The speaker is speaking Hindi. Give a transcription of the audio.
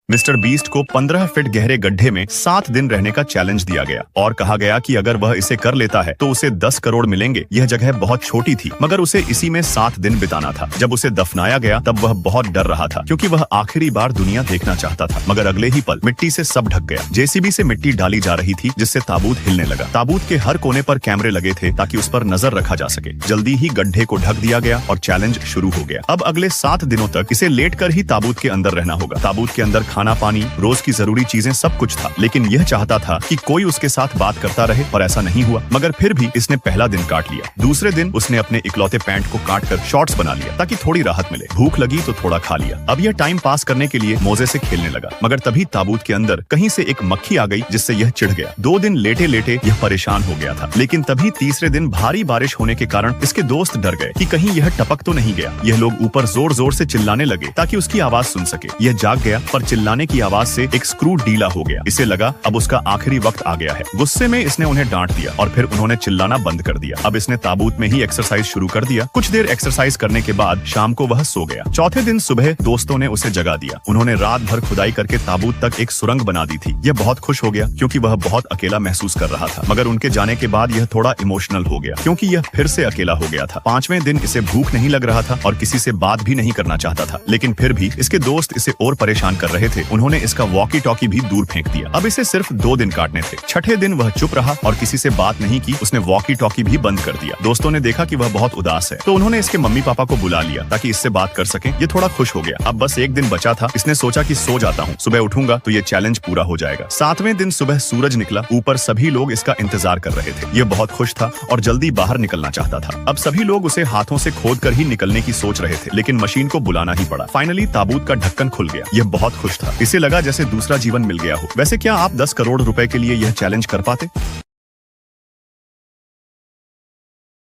मिस्टर बीस्ट को 15 फीट गहरे गड्ढे में 7 दिन रहने का चैलेंज दिया गया और कहा गया कि अगर वह इसे कर लेता है तो उसे 10 करोड़ मिलेंगे। यह जगह बहुत छोटी थी मगर उसे इसी में 7 दिन बिताना था। जब उसे दफनाया गया तब वह बहुत डर रहा था क्योंकि वह आखिरी बार दुनिया देखना चाहता था। मगर अगले ही पल मिट्टी से सब ढक गया। जेसीबी से मिट्टी डाली जा रही थी जिससे ताबूत हिलने लगा। ताबूत के हर कोने पर कैमरे लगे थे ताकि उस पर नजर रखा जा सके। जल्दी ही गड्ढे को ढक दिया गया और चैलेंज शुरू हो गया। अब अगले 7 दिनों तक इसे लेटकर ही ताबूत के अंदर रहना होगा। ताबूत के अंदर खाना पानी रोज की जरूरी चीजें सब कुछ था, लेकिन यह चाहता था कि कोई उसके साथ बात करता रहे और ऐसा नहीं हुआ। मगर फिर भी इसने पहला दिन काट लिया। दूसरे दिन उसने अपने इकलौते पैंट को काटकर शॉर्ट्स बना लिया ताकि थोड़ी राहत मिले। भूख लगी तो थोड़ा खा लिया। अब यह टाइम पास करने के लिए मोजे से खेलने लगा। मगर तभी ताबूत के अंदर कहीं से एक मक्खी आ गई जिससे यह चिढ़ गया। 2 दिन लेटे लेटे यह परेशान हो गया था। लेकिन तभी तीसरे दिन भारी बारिश होने के कारण इसके दोस्त डर गए कि कहीं यह टपक तो नहीं गया। यह लोग ऊपर जोर जोर से चिल्लाने लगे ताकि उसकी आवाज सुन सके। यह जाग गया पर चिल्लाने की आवाज से एक स्क्रू ढीला हो गया। इसे लगा अब उसका आखिरी वक्त आ गया है। गुस्से में इसने उन्हें डांट दिया और फिर उन्होंने चिल्लाना बंद कर दिया। अब इसने ताबूत में ही एक्सरसाइज शुरू कर दिया। कुछ देर एक्सरसाइज करने के बाद शाम को वह सो गया। चौथे दिन सुबह दोस्तों ने उसे जगा दिया। उन्होंने रात भर खुदाई करके ताबूत तक एक सुरंग बना दी थी। यह बहुत खुश हो गया क्योंकि वह बहुत अकेला महसूस कर रहा था। मगर उनके जाने के बाद यह थोड़ा इमोशनल हो गया क्योंकि यह फिर से अकेला हो गया था। 5वें दिन इसे भूख नहीं लग रहा था और किसी से बात भी नहीं करना चाहता था। लेकिन फिर भी इसके दोस्त इसे और परेशान कर रहे थे। उन्होंने इसका वॉकी टॉकी भी दूर फेंक दिया। अब इसे सिर्फ 2 दिन काटने थे। छठे दिन वह चुप रहा और किसी से बात नहीं की। उसने वॉकी टॉकी भी बंद कर दिया। दोस्तों ने देखा कि वह बहुत उदास है तो उन्होंने इसके मम्मी पापा को बुला लिया ताकि इससे बात कर सकें। ये थोड़ा खुश हो गया। अब बस 1 दिन बचा था। इसने सोचा कि सो जाता हूँ, सुबह उठूंगा तो ये चैलेंज पूरा हो जाएगा। 7वें दिन सुबह सूरज निकला। ऊपर सभी लोग इसका इंतजार कर रहे थे। ये बहुत खुश था और जल्दी बाहर निकलना चाहता था। अब सभी लोग उसे हाथों से खोद कर ही निकलने की सोच रहे थे, लेकिन मशीन को बुलाना ही पड़ा। फाइनली ताबूत का ढक्कन खुल गया। यह बहुत खुश था। इसे लगा जैसे दूसरा जीवन मिल गया हो। वैसे क्या आप 10 करोड़ रुपए के लिए यह चैलेंज कर पाते?